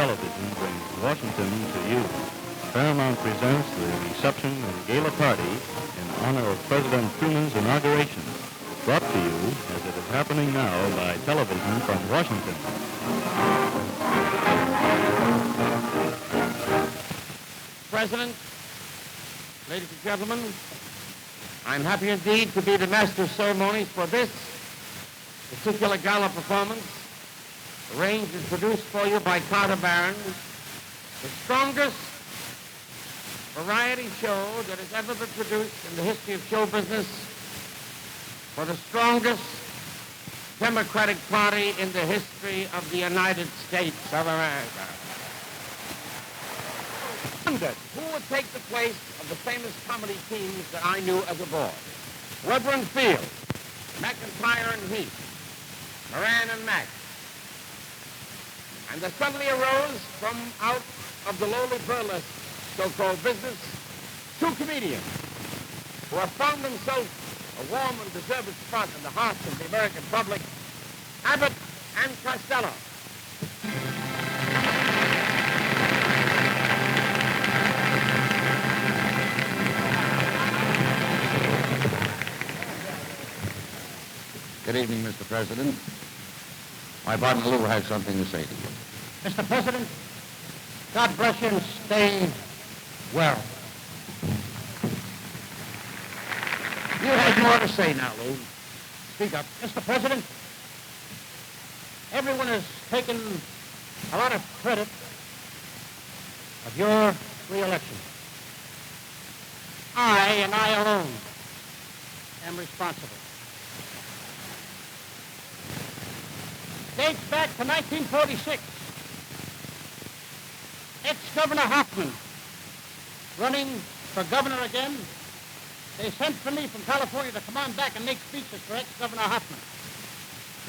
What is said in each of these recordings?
television brings Washington to you. Paramount presents the reception and gala party in honor of President Truman's inauguration, brought to you as it is happening now by television from Washington. President, ladies and gentlemen, I'm happy indeed to be the master of ceremonies for this particular gala performance, arranged and produced for you by Carter Barron, the strongest variety show that has ever been produced in the history of show business for the strongest Democratic Party in the history of the United States of America. Who would take the place of the famous comedy teams that I knew as a boy? Reverend Field, McIntyre and Heath, Moran and Mack. And there suddenly arose from out of the lowly burlesque so-called business, two comedians who have found themselves a warm and deserved spot in the hearts of the American public, Abbott and Costello. Good evening, Mr. President. My partner Lou has something to say to you. Mr. President, God bless you and stay well. You have more to say now, Lou. Speak up. Mr. President, everyone has taken a lot of credit of your re-election. I, and I alone, am responsible. Dates back to 1946. Ex-Governor Hoffman, running for governor again, they sent for me from California to come on back and make speeches for ex-Governor Hoffman.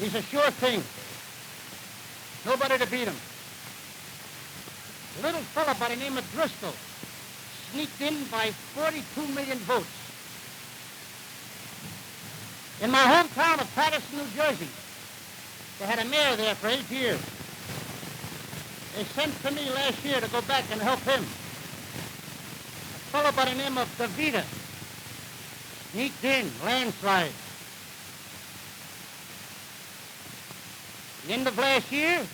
He's a sure thing. Nobody to beat him. A little fella by the name of Driscoll sneaked in by 42 million votes. In my hometown of Patterson, New Jersey, they had a mayor there for 8 years. They sent for me last year to go back and help him. A fellow by the name of DeVita sneaked in, landslide. The end of last year,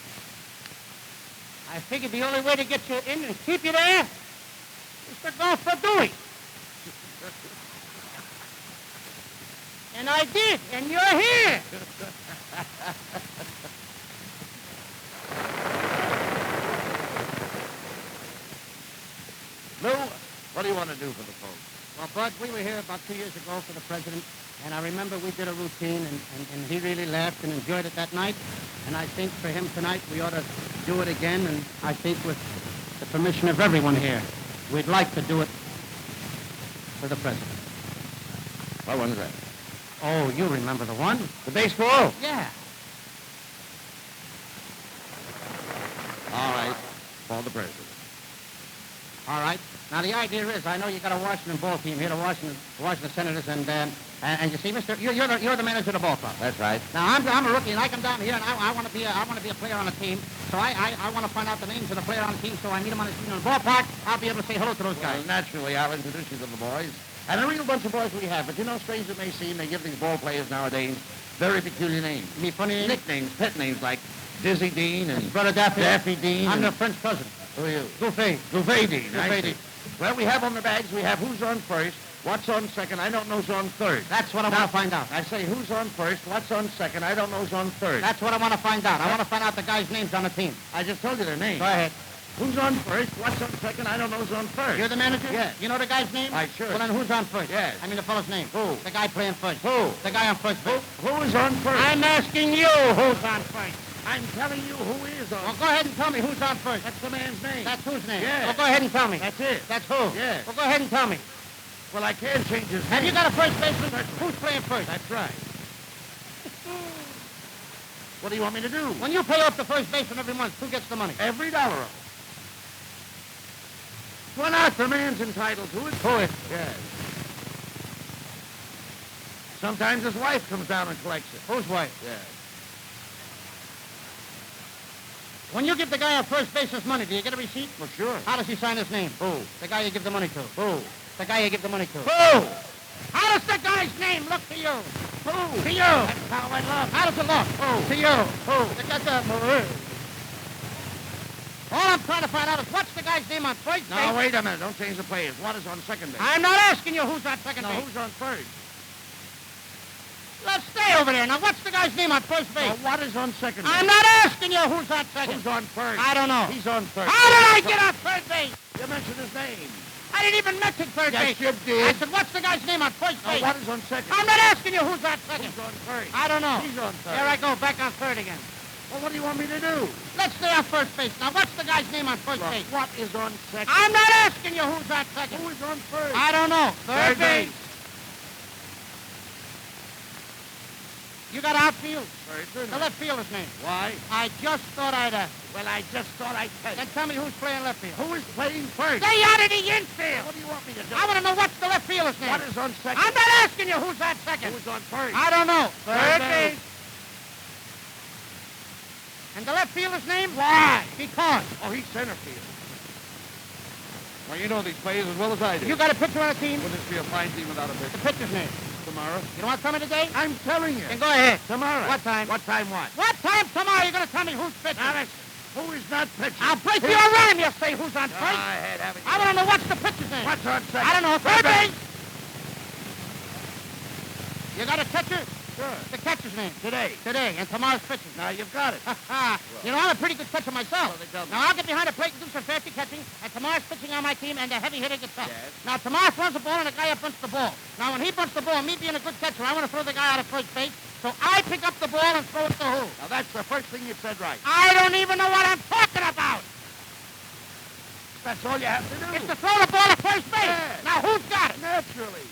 I figured the only way to get you in and keep you there is to go for Dewey. And I did, and you're here. Lou, what do you want to do for the folks? Well, Bud, we were here about 2 years ago for the president, and I remember we did a routine, and he really laughed and enjoyed it that night. And I think for him tonight, we ought to do it again, and I think with the permission of everyone here, we'd like to do it for the president. What one's that? Oh, you remember the one? The baseball? Yeah. All right, for the president. All right. Now, the idea is, I know you got a Washington ball team here, the Washington Senators, and you see, Mister, you're the manager of the ball club. That's right. Now, I'm a rookie, and I come down here, and I want to be a player on the team. So I want to find out the names of the player on the team, so I meet them on the ballpark. I'll be able to say hello to those guys. Well, naturally, I'll introduce you to the boys. And a real bunch of boys we have. But you know, strange as it may seem, they give these ball players nowadays very peculiar names. Me funny names? Nicknames, pet names like Dizzy Dean and Brother Daffy. Daffy Dean. I'm their French cousin. Who are you? Gouffet. Gouffet Dean. Gouffet Dean. Well, we have on the bags, we have who's on first, what's on second, I don't know who's on third. That's what I want to find out. I say who's on first, what's on second, I don't know who's on third. That's what I want to find out. I want to find out the guys' names on the team. I just told you their names. Go ahead. Who's on first, what's on second, I don't know who's on third. You're the manager? Yes. You know the guy's name? I sure. Well, then who's on first? Yes. I mean the fellow's name. Who? The guy playing first. Who? The guy on first base. Who is on first? I'm asking you who's on first. I'm telling you who is on. Well, go ahead and tell me who's on first. That's the man's name. That's whose name? Yes. Well, go ahead and tell me. That's it. That's who? Yes. Well, go ahead and tell me. Well, I can't change his Have name. you got a first baseman? Who's playing first? That's right. What do you want me to do? When you pay off the first baseman every month, who gets the money? Every dollar of it. Well, not the man's entitled to it. Who is? Yes. Sometimes his wife comes down and collects it. Whose wife? Yes. When you give the guy on first base his money, do you get a receipt? Well, sure. How does he sign his name? Who? The guy you give the money to. Who? The guy you give the money to. Who? How does the guy's name look to you? Who? To you. That's how I love. How does it look? Who? To you. Who? All I'm trying to find out is what's the guy's name on first base? Now, wait a minute. Don't change the players. What is on second base? I'm not asking you who's on second Now, base. who's on third? Let's stay over there. Now, what's the guy's name on first base? Now, what is on second base? I'm not asking you who's on second. Who's on third? I don't know. He's on third. How did I get on third base? You mentioned his name. I didn't even mention third Yes, base. you did. I said, what's the guy's name on first Now, base? what is on second? I'm not asking you who's on second. Who's on third? I don't know. He's on third. There I go, back on third again. Well, what do you want me to do? Let's stay on first base. Now, what's the guy's name on first Look, base? what is on second? I'm not asking you who's on second. Who is on third? I don't know. Third base. You got outfield. Very good. The left fielder's name. Why? I just thought I'd Well, I just thought I'd tell you. Then tell me who's playing left field. Who is playing first? Stay out of the infield. What do you want me to do? I want to know what's the left fielder's name. What is on second? I'm not asking you who's on second. Who's on first? I don't know. Third base. And the left fielder's name? Why? Because. Oh, he's center field. Well, you know these players as well as I do. You got a pitcher on the team? Wouldn't this be a fine team without a The pitcher? pitcher's name. Tomorrow? You don't want to tell me today? I'm telling you. Then go ahead. Tomorrow. What time? What time what? What time tomorrow you're going to tell me who's pitching? Now, listen. Who is not pitching? I'll break your arm. You'll say who's on Go first. ahead, have it. I want to know what's the pitcher's name. What's on second? I don't know. Third base. You got a catcher? Sure. The catcher's name. Today. Today. And tomorrow's pitching. Now, you've got it. You know, I'm a pretty good catcher myself. Well, they tell me. Now, I'll get behind the plate and do some fancy catching, and tomorrow's pitching on my team, and the heavy hitter gets up. Yes. Now, tomorrow throws the ball, and the guy up bunts the ball. Now, when he bunts the ball, me being a good catcher, I want to throw the guy out of first base, so I pick up the ball and throw it to who? Now, that's the first thing you said right. I don't even know what I'm talking about. That's all you have to do. It's to throw the ball at first base. Yes. Now, who's got it? Naturally.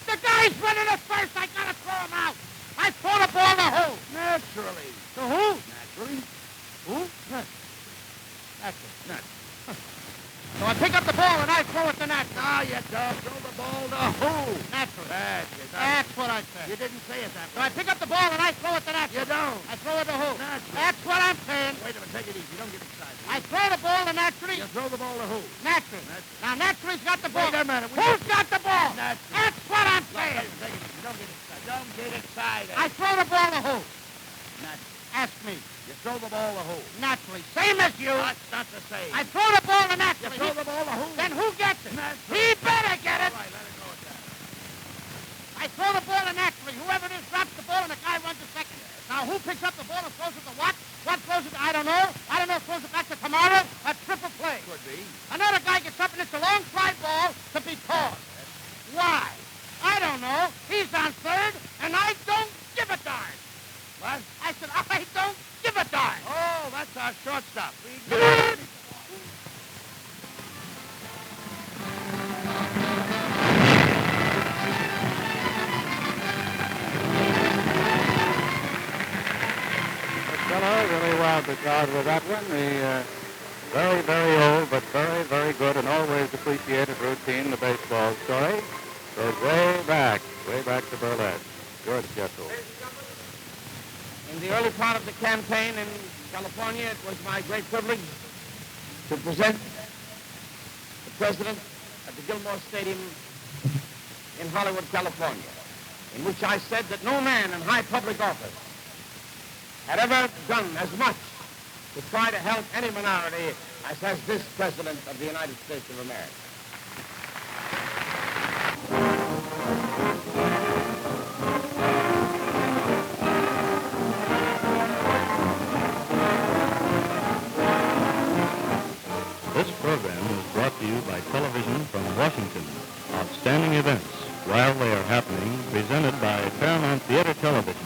The guy's running at first. I got to throw him out. I throw the ball to who? Naturally. To who? Naturally. Who? Naturally. So I pick up the ball and I throw it to Nat. Now you don't throw the ball to who? Naturally. That's That's what I said. You didn't say it that So way. I pick up the ball and I throw it to Nat. You don't. I throw it to who? Naturally. That's what I'm saying. Wait a minute. Take it easy. Don't get excited. I throw the ball to Naturally. You throw the ball to who? Naturally. Naturally. Now Naturally's got the ball. Wait a minute. Who's got the ball? Naturally. That's what I'm Look, saying. take it easy. Don't get excited. Don't get excited. I throw the ball to who? Naturally. Ask me. You throw the ball to who? Naturally. Same as you. That's not the same. I throw the ball to You Naturally. throw the ball to who? Then who gets it? Naturally. He better get it. All right, let it go at that. I throw the ball to Naturally. Whoever it is drops the ball and the guy runs to second. Now who picks up the ball and throws it to what? What throws it to? I don't know. I don't know. Throws it back to tomorrow. A triple play. Could be. Another guy gets up and it's a long fly ball to be caught. Why? I don't know. He's on third and I don't give a darn. What? I said, I don't give a darn. Oh, that's our shortstop. Costello really wowed the crowd with that one. The very, very old, but very, very good and always appreciated routine, the baseball story, goes way back to Burlesque. George Jessel. In the early part of the campaign in California, it was my great privilege to present the president at the Gilmore Stadium in Hollywood, California, in which I said that no man in high public office had ever done as much to try to help any minority as has this president of the United States of America. This program is brought to you by television from Washington. Outstanding events, while they are happening, presented by Paramount Theater Television.